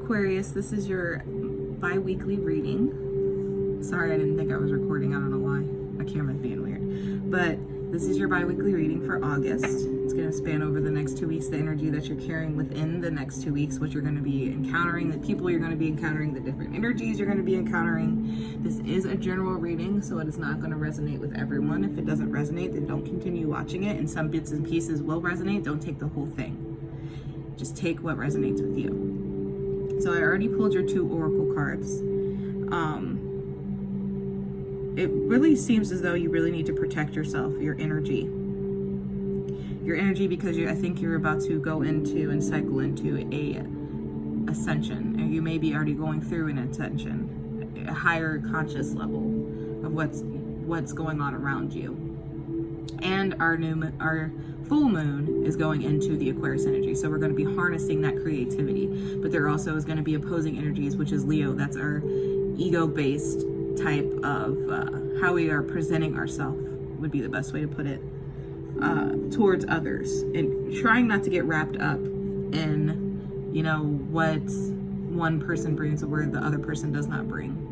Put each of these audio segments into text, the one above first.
Aquarius, this is your bi-weekly reading. Sorry, I didn't think I was recording. I don't know why. My camera's being weird. But this is your bi-weekly reading for August. It's going to span over the next 2 weeks, the energy that you're carrying within the next 2 weeks, what you're going to be encountering, the people you're going to be encountering, the different energies you're going to be encountering. This is a general reading, so it is not going to resonate with everyone. If it doesn't resonate, then don't continue watching it. And some bits and pieces will resonate. Don't take the whole thing. Just take what resonates with you. So I already pulled your 2 oracle cards. It really seems as though you really need to protect yourself, your energy. Your energy, because I think you're about to go into and cycle into a ascension, and you may be already going through an ascension, a higher conscious level of what's going on around you. And our full moon is going into the Aquarius energy, so we're going to be harnessing that creativity. But there also is going to be opposing energies, which is Leo. That's our ego-based type of how we are presenting ourselves, would be the best way to put it, towards others, and trying not to get wrapped up in, you know, what one person brings or where the other person does not bring.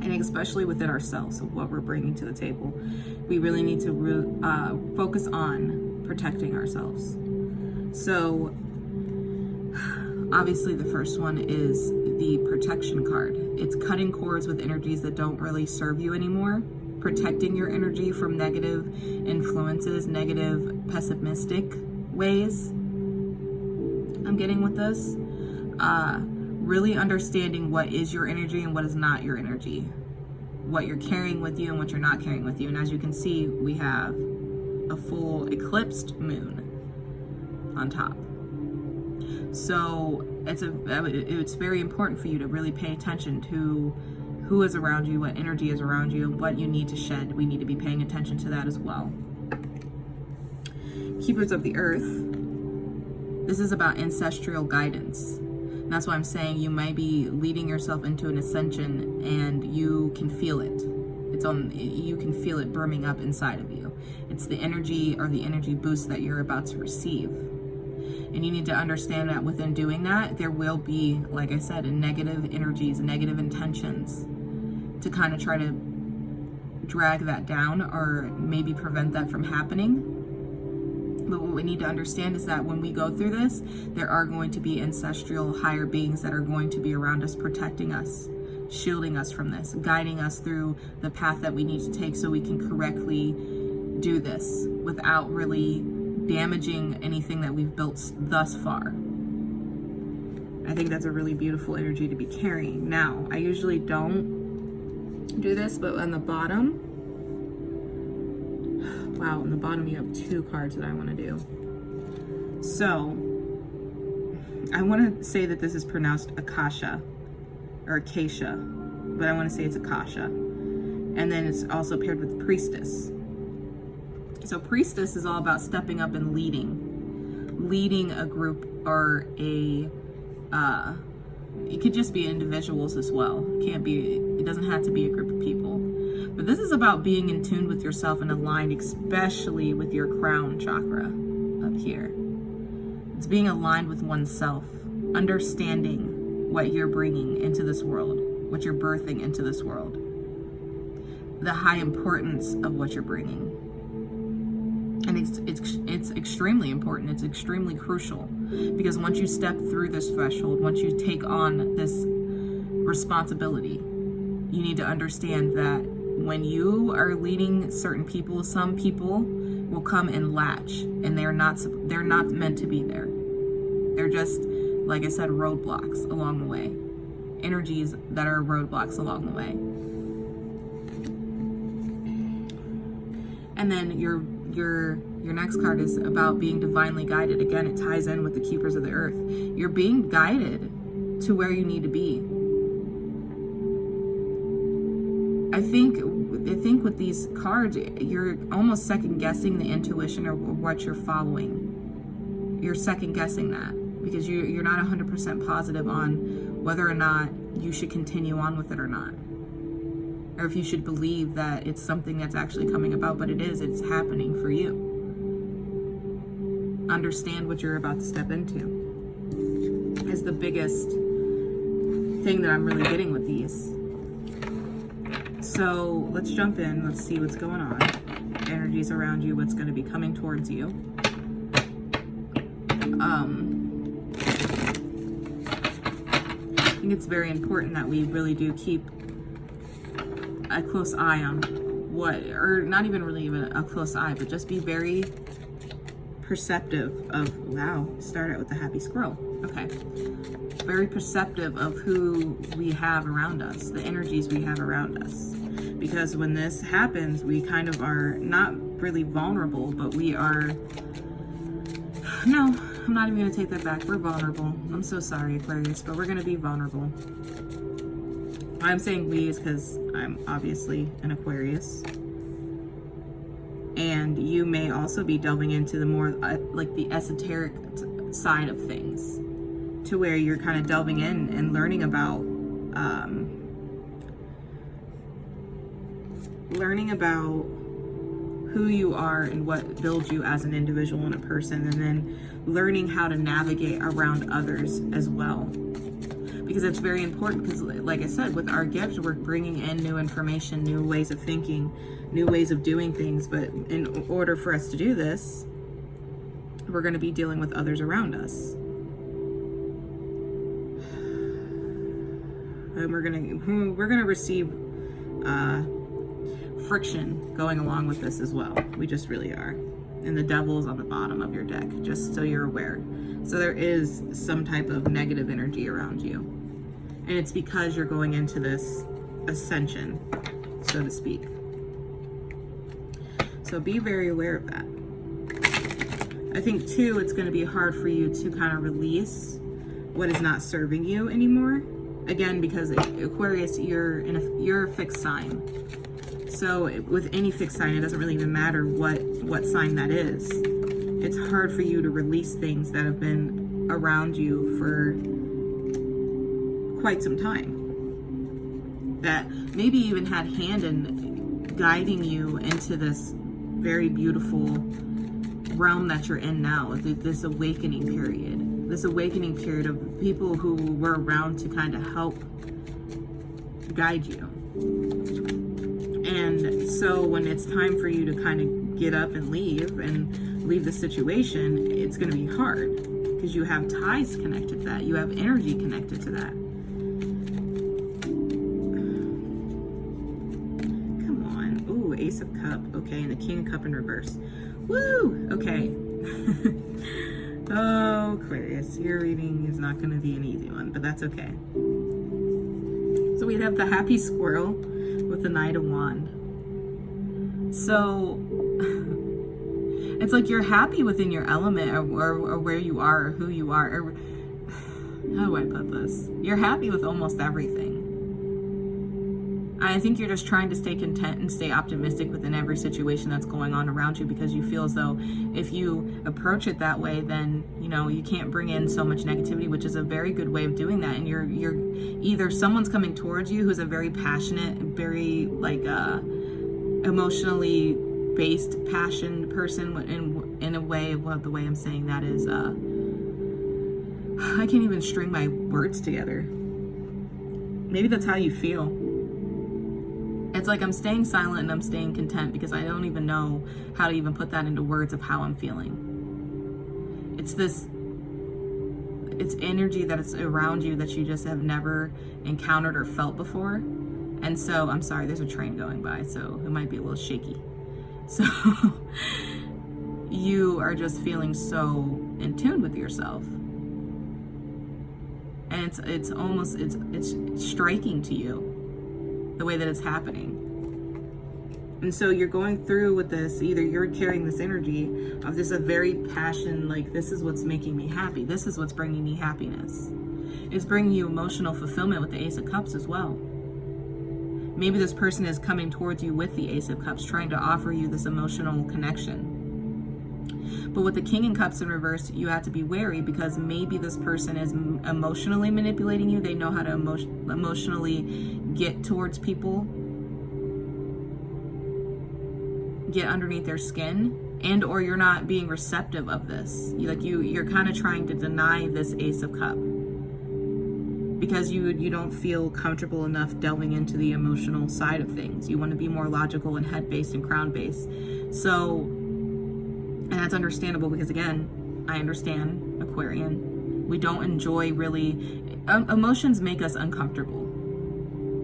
And especially within ourselves, of what we're bringing to the table, we really need to focus on protecting ourselves. So obviously the first one is the protection card. It's cutting cords with energies that don't really serve you anymore, protecting your energy from negative influences, negative pessimistic ways. I'm getting with this. Really understanding what is your energy and what is not your energy, what you're carrying with you and what you're not carrying with you. And as you can see, we have a full eclipsed moon on top. So it's very important for you to really pay attention to who is around you, what energy is around you, and what you need to shed. We need to be paying attention to that as well. Keepers of the Earth. This is about ancestral guidance. And that's why I'm saying you might be leading yourself into an ascension and you can feel it. You can feel it brimming up inside of you. It's the energy or the energy boost that you're about to receive. And you need to understand that within doing that, there will be, like I said, negative energies, negative intentions to kind of try to drag that down or maybe prevent that from happening. But what we need to understand is that when we go through this, there are going to be ancestral higher beings that are going to be around us, protecting us, shielding us from this, guiding us through the path that we need to take so we can correctly do this without really damaging anything that we've built thus far. I think that's a really beautiful energy to be carrying. Now, I usually don't do this, but on the bottom, wow, on the bottom you have 2 cards that I want to do. So, I want to say that this is pronounced Akasha, or Acacia, but I want to say it's Akasha. And then it's also paired with Priestess. So Priestess is all about stepping up and leading a group or it could just be individuals as well. It doesn't have to be a group of people. But this is about being in tune with yourself and aligned, especially with your crown chakra up here. It's being aligned with oneself, understanding what you're bringing into this world, what you're birthing into this world, the high importance of what you're bringing. And it's extremely important. It's extremely crucial, because once you step through this threshold, once you take on this responsibility, you need to understand that when you are leading certain people, some people will come and latch, and they're not meant to be there. They're just, like I said, roadblocks along the way. Energies that are roadblocks along the way. And then your next card is about being divinely guided. Again, it ties in with the Keepers of the Earth. You're being guided to where you need to be. I think with these cards, you're almost second guessing the intuition or what you're following. You're second guessing that because you're not 100% positive on whether or not you should continue on with it or not. Or if you should believe that it's something that's actually coming about, but it's happening for you. Understand what you're about to step into is the biggest thing that I'm really getting with these. So let's jump in. Let's see what's going on. Energies around you, what's going to be coming towards you. I think it's very important that we really do keep a close eye on what, or not even really even a close eye, but just be very perceptive of, wow, start out with the happy squirrel. Okay. Very perceptive of who we have around us, the energies we have around us. Because when this happens, we kind of are not really vulnerable, but we are, no, I'm not even going to take that back. We're vulnerable. I'm so sorry, Aquarius, but we're going to be vulnerable. Why I'm saying we is because I'm obviously an Aquarius. And you may also be delving into the more like the esoteric side of things, to where you're kind of delving in and learning about who you are and what builds you as an individual and a person, and then learning how to navigate around others as well. Because it's very important, because like I said, with our gifts, we're bringing in new information, new ways of thinking, new ways of doing things. But in order for us to do this, we're going to be dealing with others around us. And we're going to receive friction going along with this as well. We just really are. And the devil's on the bottom of your deck, just so you're aware. So there is some type of negative energy around you. And it's because you're going into this ascension, so to speak. So be very aware of that. I think too, it's going to be hard for you to kind of release what is not serving you anymore. Again, because Aquarius, you're a fixed sign. So with any fixed sign, it doesn't really even matter what sign that is. It's hard for you to release things that have been around you for quite some time. That maybe even had hand in guiding you into this very beautiful realm that you're in now, this awakening period. This awakening period of people who were around to kind of help guide you. And so when it's time for you to kind of get up and leave the situation, it's going to be hard because you have ties connected to that. You have energy connected to that. Come on. Ooh, Ace of Cup. Okay, and the King of Cup in reverse. Woo! Okay. Oh, Aquarius, your reading is not going to be an easy one, but that's okay. So we have the happy squirrel with the Knight of Wand. So it's like you're happy within your element, or where you are, or who you are, or how do I put this? You're happy with almost everything. I think you're just trying to stay content and stay optimistic within every situation that's going on around you, because you feel as though if you approach it that way, then you can't bring in so much negativity, which is a very good way of doing that. And you're either someone's coming towards you who's a very passionate, very emotionally based passion person in a way. Well, the way I'm saying that is I can't even string my words together. Maybe that's how you feel. It's like I'm staying silent and I'm staying content because I don't even know how to even put that into words of how I'm feeling. It's energy that is around you that you just have never encountered or felt before. And so, I'm sorry, there's a train going by, so it might be a little shaky. So, you are just feeling so in tune with yourself. And it's almost striking to you, the way that it's happening. And so you're going through with this, either you're carrying this energy of this a very passion, like this is what's making me happy, this is what's bringing me happiness. It's bringing you emotional fulfillment with the Ace of Cups as well. Maybe this person is coming towards you with the Ace of Cups, trying to offer you this emotional connection. But with the King of Cups in reverse, you have to be wary, because maybe this person is emotionally manipulating you. They know how to emotionally get towards people, get underneath their skin, and or you're not being receptive of this. You're kind of trying to deny this Ace of Cup, because you don't feel comfortable enough delving into the emotional side of things. You want to be more logical and head-based and crown-based. So, and that's understandable, because again, I understand, Aquarian, we don't enjoy really, emotions make us uncomfortable.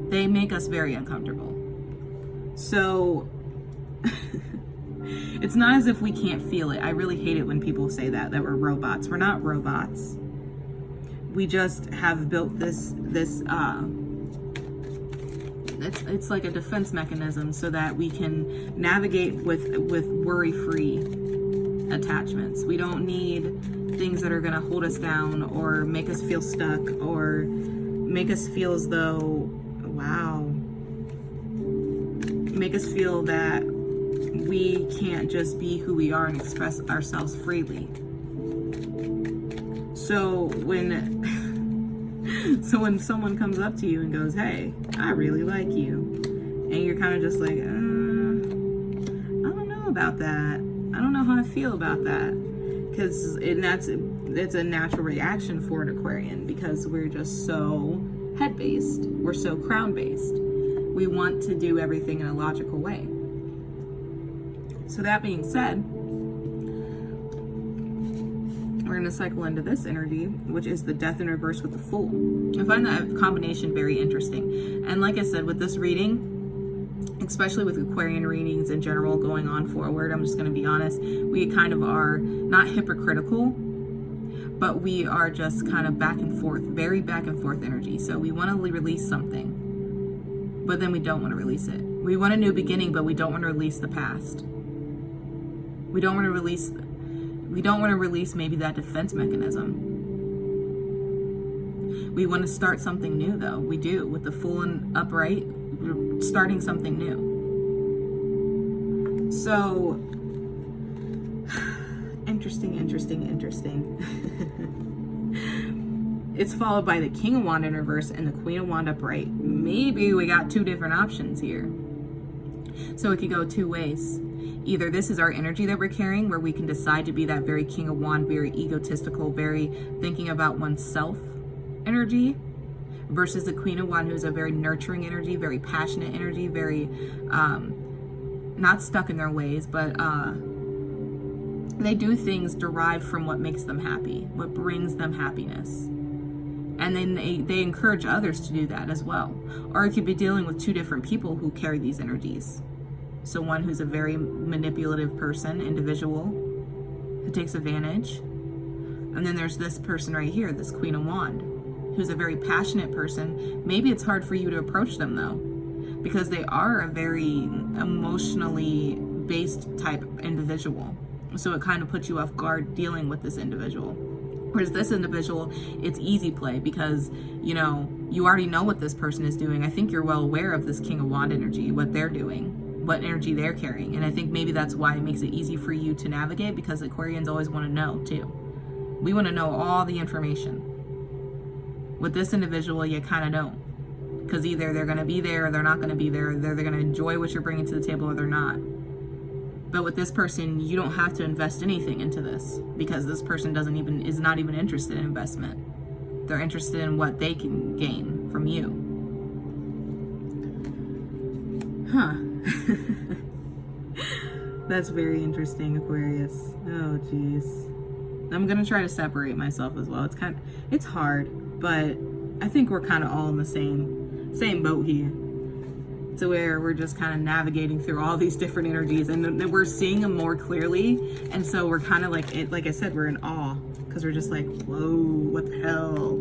They make us very uncomfortable. So it's not as if we can't feel it. I really hate it when people say that we're robots. We're not robots. We just have built this it's like a defense mechanism so that we can navigate with worry-free attachments. We don't need things that are going to hold us down or make us feel stuck or make us feel as though, wow, make us feel that we can't just be who we are and express ourselves freely. So when someone comes up to you and goes, hey, I really like you, and you're kind of just like, I don't know about that. I don't know how I feel about that. Because it's a natural reaction for an Aquarian, because we're just so head-based. We're so crown-based. We want to do everything in a logical way. So that being said, we're going to cycle into this energy, which is the Death in reverse with the Fool. I find that combination very interesting. And like I said, with this reading, especially with Aquarian readings in general going on forward, I'm just going to be honest, we kind of are not hypocritical, but we are just kind of back and forth, very back and forth energy. So we want to release something, but then we don't want to release it. We want a new beginning, but we don't want to release the past. We don't want to release maybe that defense mechanism. We want to start something new, though. We do. With the Fool and Upright, we're starting something new. So, interesting. It's followed by the King of Wands in reverse and the Queen of Wands upright. Maybe we got two different options here. So it could go two ways. Either this is our energy that we're carrying, where we can decide to be that very King of Wands, very egotistical, very thinking about oneself energy, versus the Queen of Wands, who's a very nurturing energy, very passionate energy, very not stuck in their ways, but they do things derived from what makes them happy, what brings them happiness. And then they encourage others to do that as well. Or it could be dealing with two different people who carry these energies. So one who's a very manipulative person, individual, who takes advantage. And then there's this person right here, this Queen of Wands, who's a very passionate person. Maybe it's hard for you to approach them, though, because they are a very emotionally based type individual. So it kind of puts you off guard dealing with this individual. Whereas this individual, it's easy play, because, you know, you already know what this person is doing. I think you're well aware of this King of Wands energy, what they're doing, what energy they're carrying. And I think maybe that's why it makes it easy for you to navigate, because Aquarians always want to know too. We want to know all the information. With this individual, you kind of don't, because either they're going to be there or they're not going to be there. They're going to enjoy what you're bringing to the table or they're not. But with this person, you don't have to invest anything into this, because this person is not even interested in investment. They're interested in what they can gain from you. Huh. That's very interesting, Aquarius. Oh, geez. I'm gonna try to separate myself as well. It's hard, but I think we're kind of all in the same boat here. To where we're just kind of navigating through all these different energies, and we're seeing them more clearly. And so we're kind of like I said, we're in awe, because we're just like, whoa, what the hell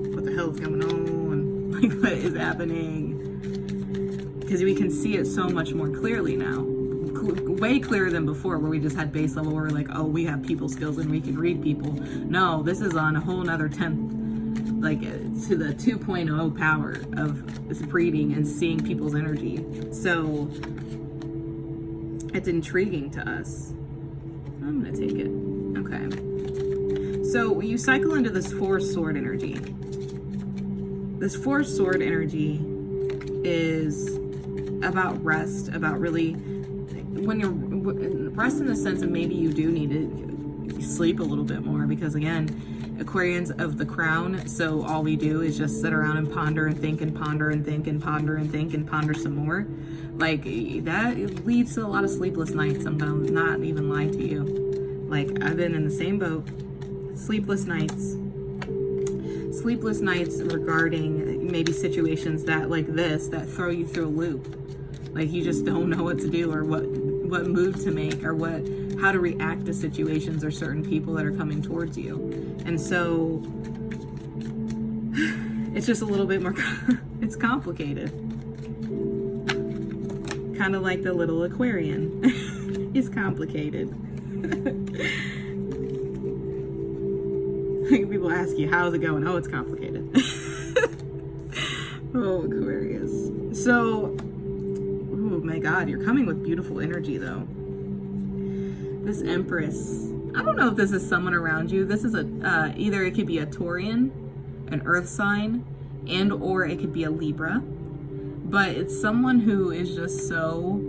is going on? Like, what is happening? Because we can see it so much more clearly now, way clearer than before, where we just had base level, where we're like, oh, we have people skills and we can read people. No, this is on a whole nother 10th, like to the 2.0 power of this reading and seeing people's energy. So it's intriguing to us. I'm gonna take it. Okay. So you cycle into this Four Sword energy. This Four Sword energy is about rest, about really, when you're rest in the sense of maybe you do need to sleep a little bit more, because again, Aquarians of the crown, so all we do is just sit around and ponder and think and ponder and think and ponder and think and ponder some more. Like, that leads to a lot of sleepless nights sometimes, not even lie to you. Like, I've been in the same boat. Sleepless nights regarding maybe situations that, like this, that throw you through a loop. Like, you just don't know what to do, or what move to make, or how to react to situations or certain people that are coming towards you. And so it's just a little bit more, it's complicated. Kind of like the little Aquarian. It's complicated. People ask you, how's it going? Oh, it's complicated. Oh, Aquarius. So, oh my God, you're coming with beautiful energy though. This Empress. I don't know if this is someone around you. This is either it could be a Taurian, an earth sign, and or it could be a Libra. But it's someone who is just so,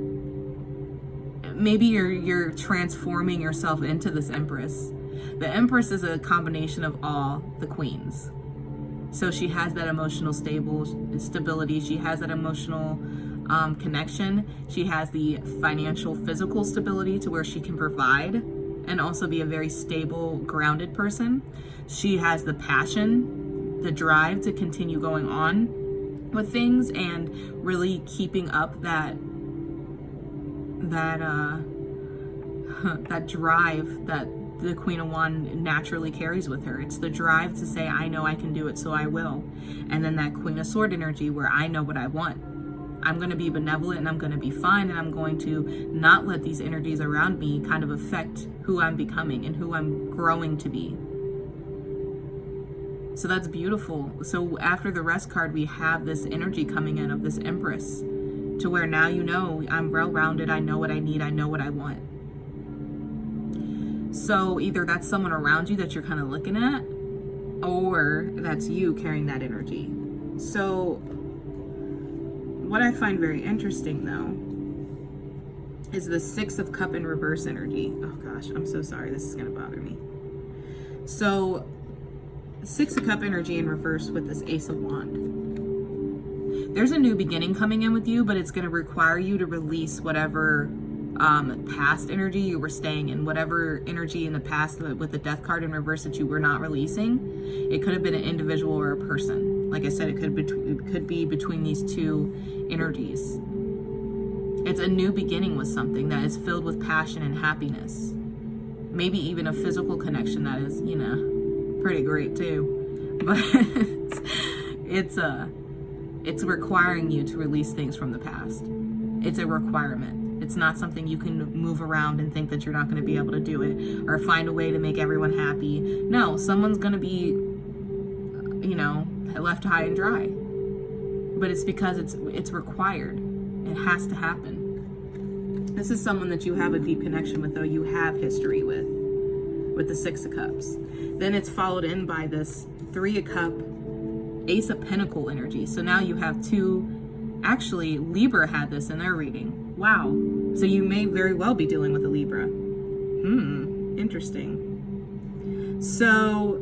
maybe you're transforming yourself into this Empress. The Empress is a combination of all the queens. So she has that emotional stability. She has that emotional connection. She has the financial, physical stability to where she can provide and also be a very stable, grounded person. She has the passion, the drive to continue going on with things and really keeping up that drive that the Queen of Wands naturally carries with her. It's the drive to say, I know I can do it, so I will. And then that Queen of Swords energy where I know what I want. I'm going to be benevolent and I'm going to be fine, and I'm going to not let these energies around me kind of affect who I'm becoming and who I'm growing to be. So that's beautiful. So after the Rest card, we have this energy coming in of this Empress to where now you know I'm well-rounded, I know what I need, I know what I want. So either that's someone around you that you're kind of looking at, or that's you carrying that energy. So what I find very interesting though is the Six of Cups in reverse energy. Oh gosh, I'm so sorry, this is gonna bother me. So Six of Cups energy in reverse with this Ace of Wands. There's a new beginning coming in with you, but it's gonna require you to release whatever past energy you were staying in, whatever energy in the past with the Death card in reverse that you were not releasing. It could have been an individual or a person. Like I said, it could be between these two energies. It's a new beginning with something that is filled with passion and happiness. Maybe even a physical connection that is, you know, pretty great too. But it's requiring you to release things from the past. It's a requirement. It's not something you can move around and think that you're not going to be able to do it or find a way to make everyone happy. No, someone's going to be, you know, left high and dry. But it's because it's required. It has to happen. This is someone that you have a deep connection with, though you have history with the Six of Cups. Then it's followed in by this Three of Cups, Ace of Pentacles energy. So now you have two. Actually, Libra had this in their reading. Wow. So you may very well be dealing with a Libra. Interesting. So,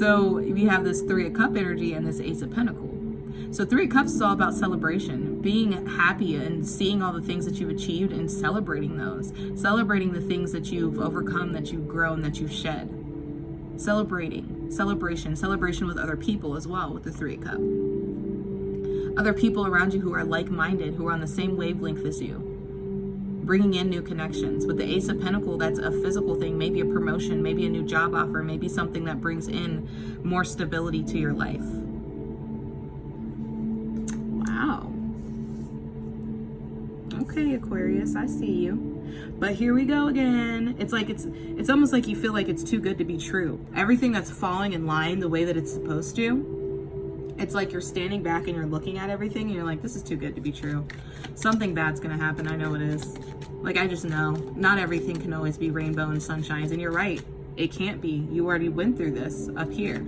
so we have this Three of Cups energy and this Ace of Pentacles. So Three of Cups is all about celebration, being happy and seeing all the things that you've achieved and celebrating those. Celebrating the things that you've overcome, that you've grown, that you've shed. Celebration with other people as well with the Three of Cups. Other people around you who are like-minded, who are on the same wavelength as you. Bringing in new connections. With the Ace of Pentacles, that's a physical thing, maybe a promotion, maybe a new job offer, maybe something that brings in more stability to your life. Wow. Okay, Aquarius, I see you. But here we go again. It's like it's almost like you feel like it's too good to be true. Everything that's falling in line the way that it's supposed to. It's like you're standing back and you're looking at everything and you're like, this is too good to be true. Something bad's gonna happen, I know it is. Like, I just know. Not everything can always be rainbow and sunshines, and you're right. It can't be. You already went through this up here.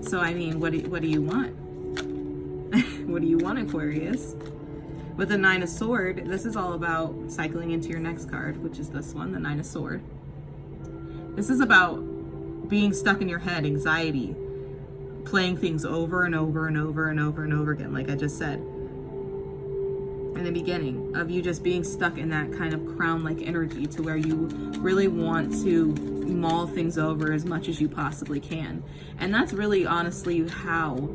So, I mean, what do you want? What do you want, Aquarius? With the Nine of Swords, this is all about cycling into your next card, which is this one, the Nine of Swords. This is about being stuck in your head, anxiety, playing things over and over and over and over and over again, like I just said in the beginning, of you just being stuck in that kind of crown-like energy to where you really want to mull things over as much as you possibly can. And that's really honestly how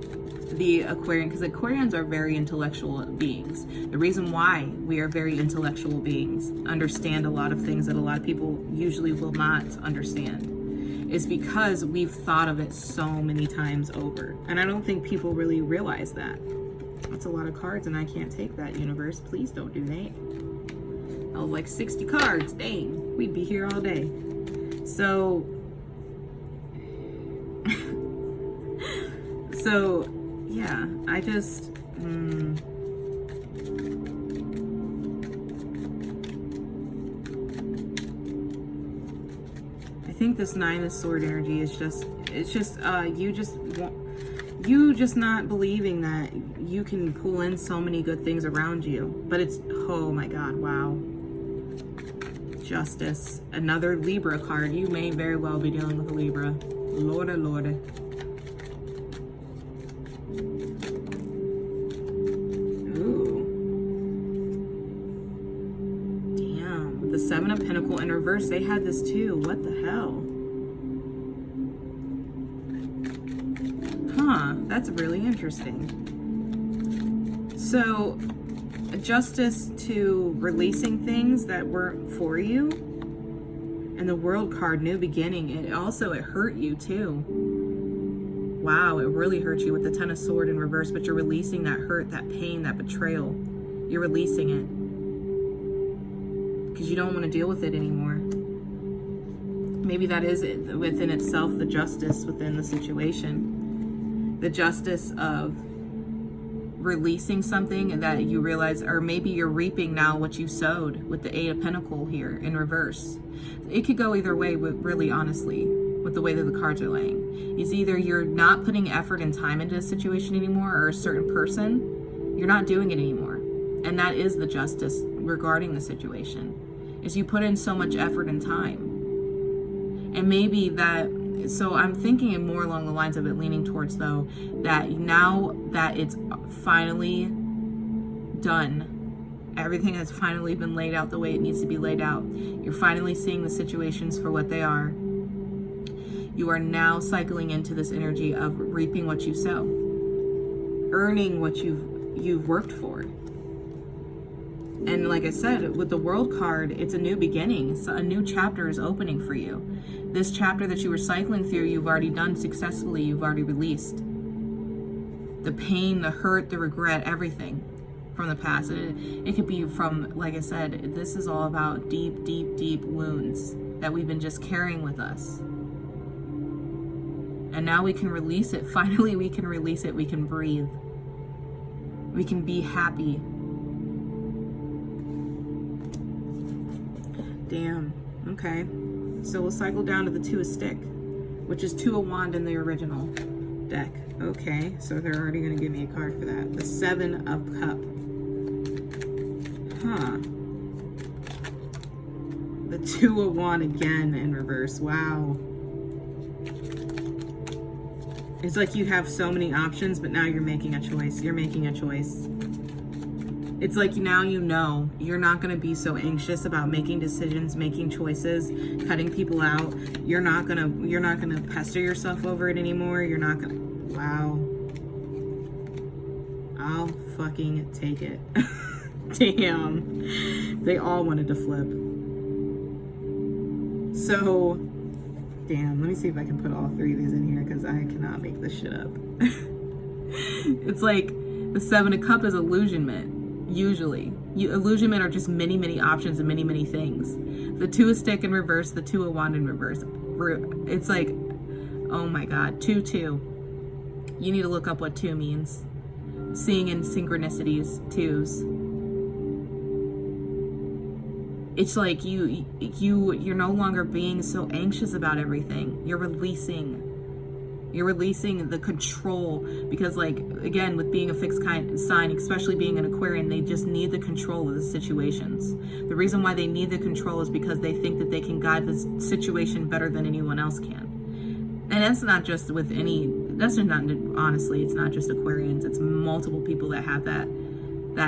the Aquarian, because Aquarians are very intellectual beings. The reason why we are very intellectual beings, understand a lot of things that a lot of people usually will not understand, is because we've thought of it so many times over. And I don't think people really realize that. That's a lot of cards, and I can't take that, universe. Please don't do that. Oh, like 60 cards. Dang, we'd be here all day. So, yeah, I just, I think this Nine of Sword energy is just, it's just, you just not believing that you can pull in so many good things around you. But it's, oh my God, wow. Justice, another Libra card. You may very well be dealing with a Libra. Lorda, Lorda. Ooh. Damn, the Seven of Pentacles in reverse, they had this too. What the hell? Huh, that's really interesting. So, justice to releasing things that weren't for you. And the World card, new beginning. It hurt you too. Wow, it really hurt you with the Ten of Swords in reverse, but you're releasing that hurt, that pain, that betrayal. You're releasing it. Because you don't want to deal with it anymore. Maybe that is it within itself, the justice within the situation. The justice of releasing something that you realize, or maybe you're reaping now what you sowed with the Eight of Pentacles here in reverse. It could go either way, really honestly, with the way that the cards are laying. It's either you're not putting effort and time into a situation anymore, or a certain person, you're not doing it anymore. And that is the justice regarding the situation, is you put in so much effort and time. And maybe that, so I'm thinking more along the lines of it leaning towards, though, that now that it's finally done, everything has finally been laid out the way it needs to be laid out. You're finally seeing the situations for what they are. You are now cycling into this energy of reaping what you sow, earning what you've worked for. And like I said, with the World card, it's a new beginning. So a new chapter is opening for you. This chapter that you were cycling through, you've already done successfully. You've already released the pain, the hurt, the regret, everything from the past. It could be from, like I said, this is all about deep, deep, deep wounds that we've been just carrying with us. And now we can release it. Finally, we can release it. We can breathe. We can be happy. Damn. Okay. So we'll cycle down to the Two of Stick, which is Two of Wand in the original deck. Okay. So they're already going to give me a card for that. The Seven of Cup. Huh. The Two of Wand again in reverse. Wow. It's like you have so many options, but now you're making a choice. You're making a choice. It's like now you know you're not going to be so anxious about making decisions, making choices, cutting people out. You're not going to pester yourself over it anymore. You're not going to, wow. I'll fucking take it. Damn. They all wanted to flip. So, damn, let me see if I can put all three of these in here, because I cannot make this shit up. It's like the Seven of Cups is illusionment. Usually, illusionment are just many, many options and many, many things. The Two of Stick in reverse, the Two of Wand in reverse. It's like, oh my God, 2-2. You need to look up what 2 means. Seeing in synchronicities, twos. It's like you're no longer being so anxious about everything. You're releasing. You're releasing the control, because like, again, with being a fixed sign, especially being an Aquarian, they just need the control of the situations. The reason why they need the control is because they think that they can guide the situation better than anyone else can. And that's not just with honestly, it's not just Aquarians. It's multiple people that have that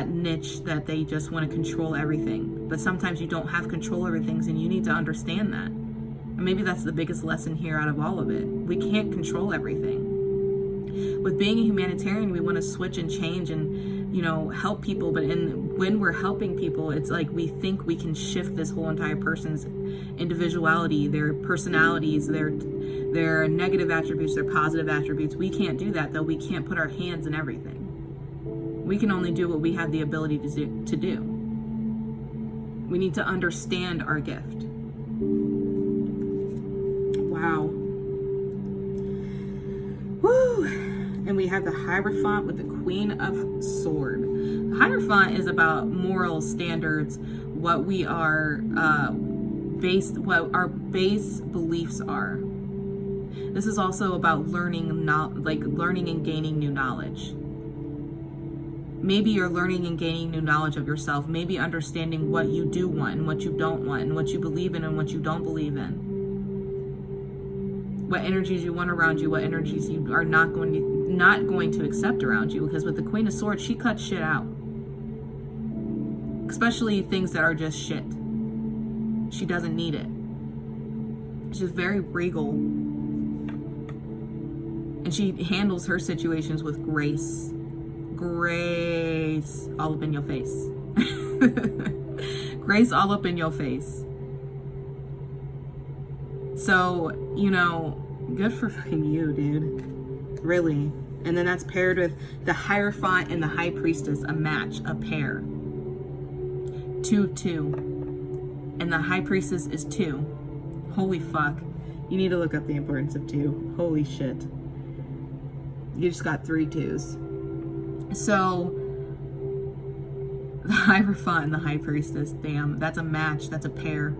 niche, that they just want to control everything. But sometimes you don't have control over things, and you need to understand that. And maybe that's the biggest lesson here out of all of it. We can't control everything. With being a humanitarian, we want to switch and change and, help people. But when we're helping people, it's like we think we can shift this whole entire person's individuality, their personalities, their negative attributes, their positive attributes. We can't do that, though. We can't put our hands in everything. We can only do what we have the ability to do. We need to understand our gift. Wow. Woo! And we have the Hierophant with the Queen of Swords. The Hierophant is about moral standards, what our base beliefs are. This is also about learning and gaining new knowledge. Maybe you're learning and gaining new knowledge of yourself. Maybe understanding what you do want and what you don't want, and what you believe in and what you don't believe in. What energies you want around you, what energies you are not going to accept around you. Because with the Queen of Swords, she cuts shit out. Especially things that are just shit. She doesn't need it. She's very regal. And she handles her situations with grace. Grace all up in your face. Grace all up in your face. So, good for fucking you, dude. Really. And then that's paired with the Hierophant and the High Priestess, a match, a pair. 2-2. And the High Priestess is 2. Holy fuck. You need to look up the importance of 2. Holy shit. You just got 3 2s. So, the Hierophant and the High Priestess, damn, that's a match, that's a pair.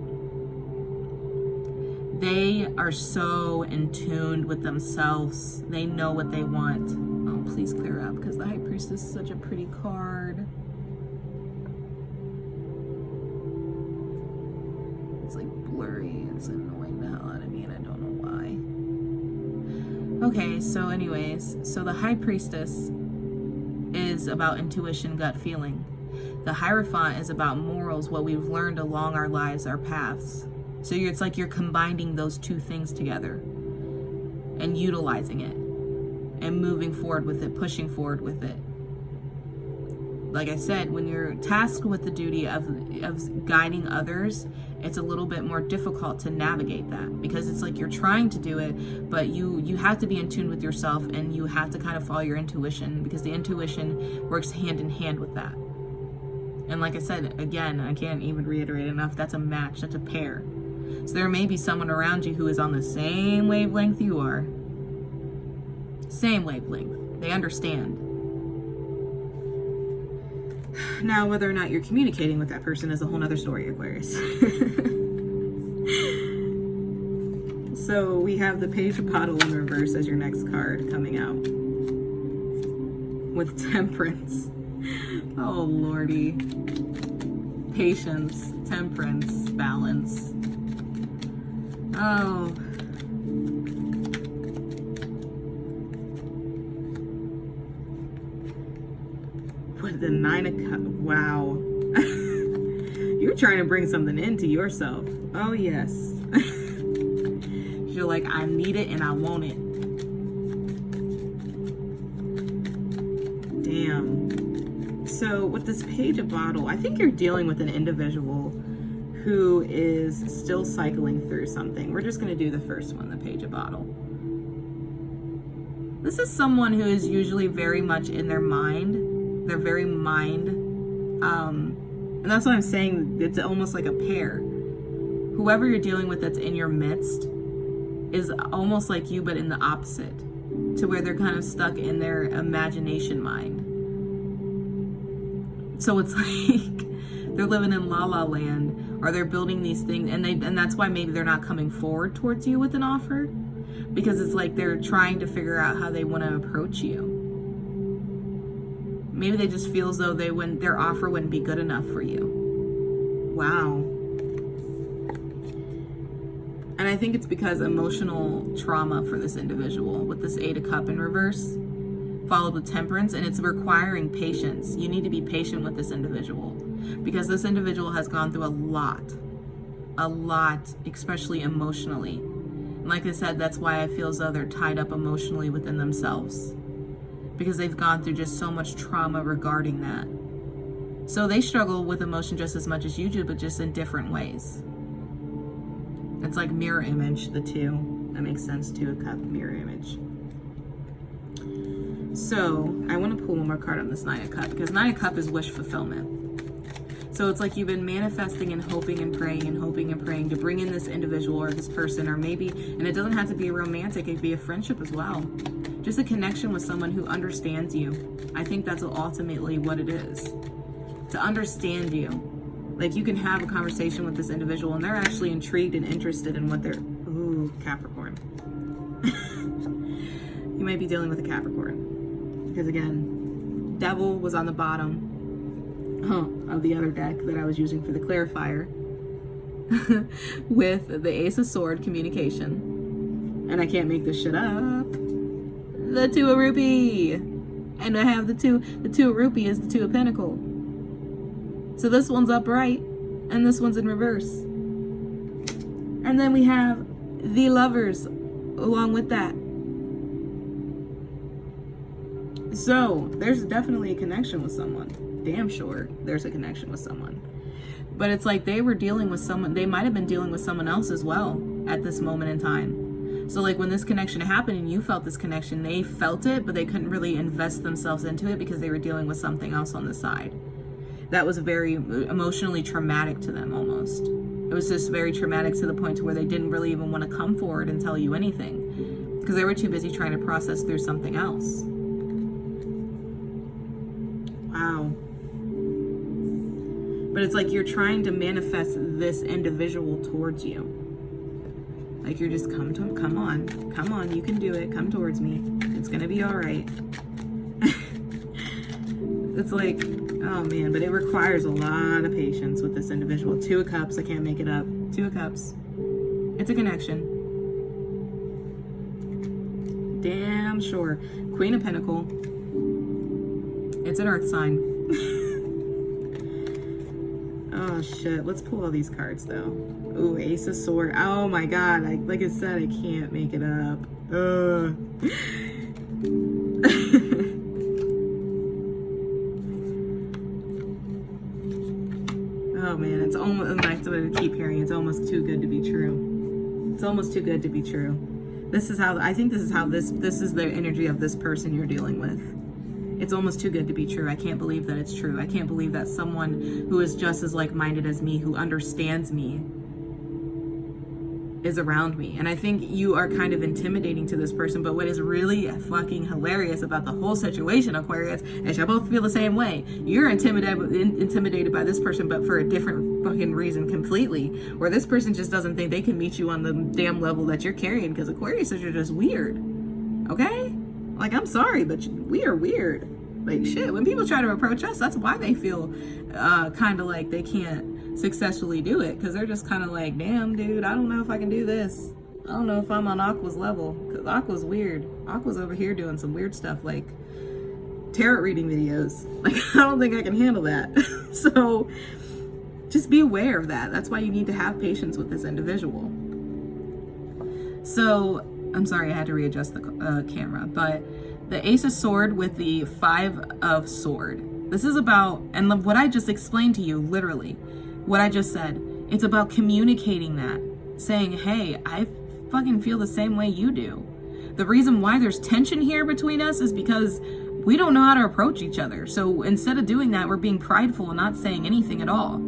They are so in tune with themselves. They know what they want. Oh, please clear up, because the High Priestess is such a pretty card. It's like blurry. It's annoying the hell out of me, and I don't know why. Okay, so anyways, so the High Priestess is about intuition, gut feeling. The Hierophant is about morals, what we've learned along our lives, our paths. So it's like you're combining those two things together and utilizing it and moving forward with it, pushing forward with it. Like I said, when you're tasked with the duty of guiding others, it's a little bit more difficult to navigate that, because it's like you're trying to do it, but you have to be in tune with yourself, and you have to kind of follow your intuition, because the intuition works hand in hand with that. And like I said, again, I can't even reiterate enough, that's a match, that's a pair. So there may be someone around you who is on the same wavelength you are. Same wavelength. They understand. Now, whether or not you're communicating with that person is a whole nother story, Aquarius. So we have the Page of Bottle in reverse as your next card coming out. With Temperance. Oh, Lordy. Patience, temperance, balance. Oh. With the 9 of Cups. Wow. You're trying to bring something into yourself. Oh, yes. You're like, I need it and I want it. Damn. So with this Page of Bottle, I think you're dealing with an individual who is still cycling through something. We're just going to do the first one, the Page of Bottle. This is someone who is usually very much in their mind. They're very mind. And that's what I'm saying. It's almost like a pair. Whoever you're dealing with that's in your midst is almost like you, but in the opposite. To where they're kind of stuck in their imagination mind. So it's like they're living in La La Land, or they're building these things, and that's why maybe they're not coming forward towards you with an offer, because it's like they're trying to figure out how they want to approach you. Maybe they just feel as though their offer wouldn't be good enough for you. Wow. And I think it's because emotional trauma for this individual with this 8 of Cups in reverse, followed with Temperance, and it's requiring patience. You need to be patient with this individual because this individual has gone through a lot, especially emotionally. And like I said, that's why I feel as though they're tied up emotionally within themselves, because they've gone through just so much trauma regarding that. So they struggle with emotion just as much as you do, but just in different ways. It's like mirror image, the two. That makes sense, 2 of Cups, mirror image. So I want to pull one more card on this 9 of Cups, because 9 of Cups is wish fulfillment. So it's like you've been manifesting and hoping and praying to bring in this individual or this person, or maybe, and it doesn't have to be romantic, it could be a friendship as well. Just a connection with someone who understands you. I think that's ultimately what it is. To understand you. Like you can have a conversation with this individual and they're actually intrigued and interested in what they're, ooh, Capricorn. You might be dealing with a Capricorn. Because again, Devil was on the bottom of the other deck that I was using for the clarifier. With the Ace of Swords, communication. And I can't make this shit up. The 2 of Rupee. And I have the 2 of Rupee is the 2 of Pentacle. So this one's upright and this one's in reverse. And then we have the Lovers along with that. So there's definitely a connection with someone. Damn sure there's a connection with someone. But it's like they were dealing with someone, they might have been dealing with someone else as well at this moment in time. So like when this connection happened and you felt this connection, they felt it, but they couldn't really invest themselves into it because they were dealing with something else on the side. That was very emotionally traumatic to them almost. It was just very traumatic to the point to where they didn't really even want to come forward and tell you anything because they were too busy trying to process through something else. Wow. But it's like you're trying to manifest this individual towards you. Like you're just come on, you can do it. Come towards me. It's gonna be all right. It's like, oh man, but it requires a lot of patience with this individual. 2 of Cups, I can't make it up. 2 of Cups. It's a connection. Damn sure. Queen of Pentacle. It's an earth sign. Oh shit, let's pull all these cards though. Ooh, Ace of Swords. Oh my god, like I said, I can't make it up. Oh man, it's almost, I keep hearing, it's almost too good to be true. It's almost too good to be true. This is how, I think this is how this is the energy of this person you're dealing with. It's almost too good to be true. I can't believe that it's true. I can't believe that someone who is just as like-minded as me, who understands me, is around me. And I think you are kind of intimidating to this person, but what is really fucking hilarious about the whole situation, Aquarius, is you both feel the same way. You're intimidated by this person, but for a different fucking reason completely, where this person just doesn't think they can meet you on the damn level that you're carrying, because Aquarius says you're just weird. Okay? Like, I'm sorry, but we are weird. Like, shit, when people try to approach us, that's why they feel kind of like they can't successfully do it, because they're just kind of like, damn, dude, I don't know if I can do this. I don't know if I'm on Aqua's level, because Aqua's weird. Aqua's over here doing some weird stuff, like tarot reading videos. Like, I don't think I can handle that. So just be aware of that. That's why you need to have patience with this individual. So I'm sorry, I had to readjust the camera, but the Ace of Swords with the 5 of Swords. This is about, and what I just explained to you, literally, what I just said, it's about communicating that, saying, hey, I fucking feel the same way you do. The reason why there's tension here between us is because we don't know how to approach each other. So instead of doing that, we're being prideful and not saying anything at all.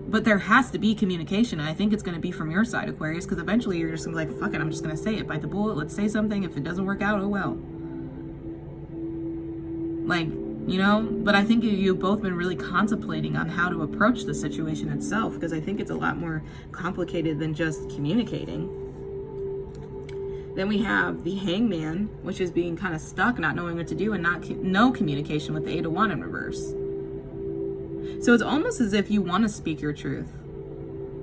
But there has to be communication, and I think it's going to be from your side, Aquarius, because eventually you're just going to be like, fuck it, I'm just going to say it. Bite the bullet, let's say something. If it doesn't work out, oh well. Like, you know? But I think you've both been really contemplating on how to approach the situation itself, because I think it's a lot more complicated than just communicating. Then we have the Hangman, which is being kind of stuck, not knowing what to do, and no communication with the 8 of Wands in reverse. So it's almost as if you want to speak your truth,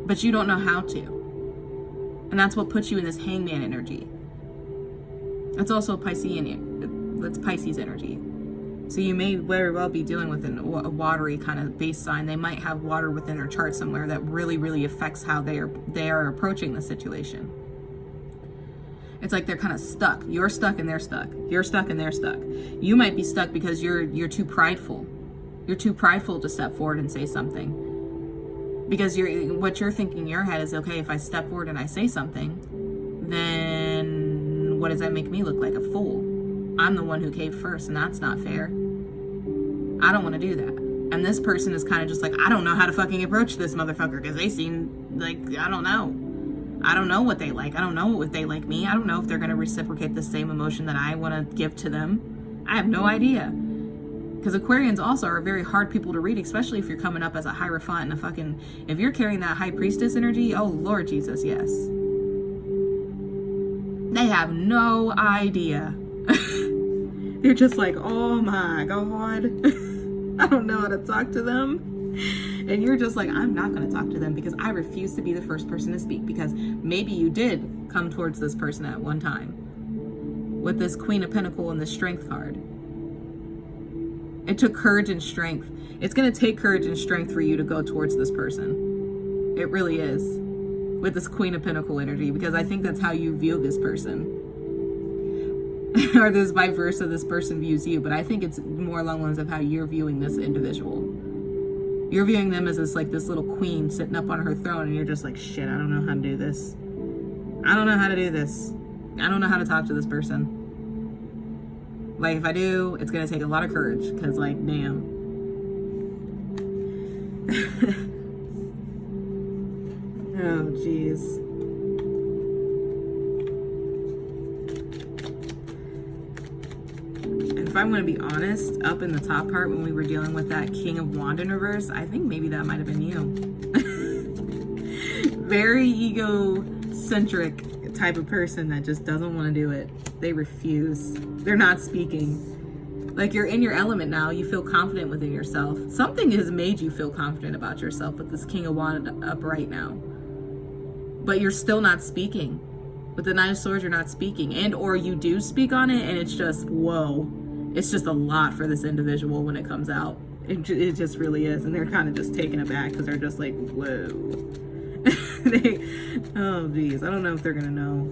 but you don't know how to. And that's what puts you in this Hangman energy. That's also that's Pisces energy. So you may very well be dealing with a watery kind of base sign. They might have water within their chart somewhere that really, really affects how they are approaching the situation. It's like they're kind of stuck. You're stuck and they're stuck. You're stuck and they're stuck. You might be stuck because you're too prideful. You're too prideful to step forward and say something. Because what you're thinking in your head is, okay, if I step forward and I say something, then what does that make me look like? A fool. I'm the one who caved first, and that's not fair. I don't want to do that. And this person is kind of just like, I don't know how to fucking approach this motherfucker, because they seem like, I don't know. I don't know what they like. I don't know if they like me. I don't know if they're going to reciprocate the same emotion that I want to give to them. I have no idea. Because Aquarians also are very hard people to read, especially if you're coming up as a Hierophant and if you're carrying that High Priestess energy, oh Lord Jesus, yes. They have no idea. They're just like, oh my God. I don't know how to talk to them. And you're just like, I'm not going to talk to them because I refuse to be the first person to speak, because maybe you did come towards this person at one time with this Queen of Pentacles and the Strength card. It took courage and strength. It's going to take courage and strength for you to go towards this person. It really is. With this Queen of Pentacles energy, because I think that's how you view this person. Or this vice versa, this person views you. But I think it's more along the lines of how you're viewing this individual. You're viewing them as this little queen sitting up on her throne, and you're just like, shit, I don't know how to do this. I don't know how to do this. I don't know how to talk to this person. Like, if I do, it's going to take a lot of courage, because, like, damn. Oh, jeez. And if I'm going to be honest, up in the top part, when we were dealing with that King of Wands in reverse, I think maybe that might have been you. Very egocentric type of person that just doesn't want to do it. They refuse. They're not speaking. Like, you're in your element now. You feel confident within yourself. Something has made you feel confident about yourself with this King of Wands up right now. But you're still not speaking. With the Knight of Swords, you're not speaking. And or you do speak on it, and it's just, whoa. It's just a lot for this individual when it comes out. It just really is. And they're kind of just taken aback because they're just like, whoa. Oh, geez. I don't know if they're going to know.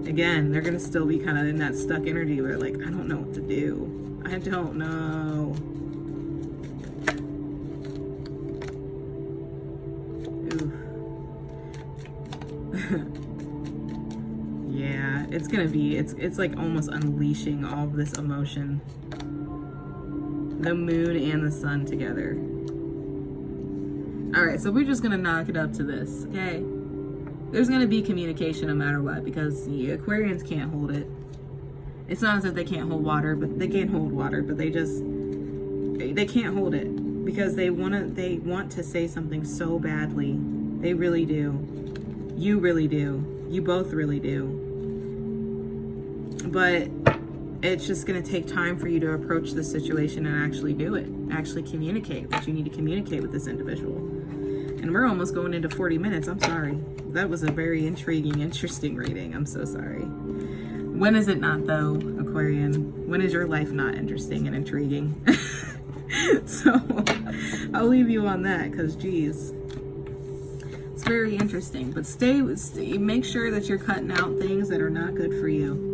Again, they're going to still be kind of in that stuck energy where, like, I don't know what to do. I don't know. Yeah, it's going to be, it's like almost unleashing all of this emotion. The moon and the sun together. All right, so we're just going to knock it up to this, okay? There's going to be communication no matter what, because the Aquarians can't hold it. It's not as if they can't hold water, but they can't hold water, but they can't hold it because they want to say something so badly. They really do. You really do. You both really do. But it's just going to take time for you to approach the situation and actually do it. Actually communicate what you need to communicate with this individual. And we're almost going into 40 minutes. I'm sorry. That was a very intriguing, interesting reading. I'm so sorry. When is it not, though, Aquarian? When is your life not interesting and intriguing? So I'll leave you on that, because, geez, it's very interesting. But make sure that you're cutting out things that are not good for you.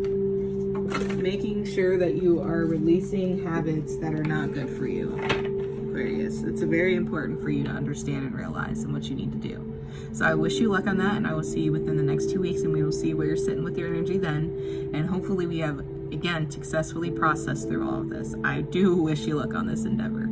Making sure that you are releasing habits that are not good for you. Aquarius. It's very important for you to understand and realize and what you need to do. So I wish you luck on that, and I will see you within the next 2 weeks, and we will see where you're sitting with your energy then. And hopefully we have, again, successfully processed through all of this. I do wish you luck on this endeavor.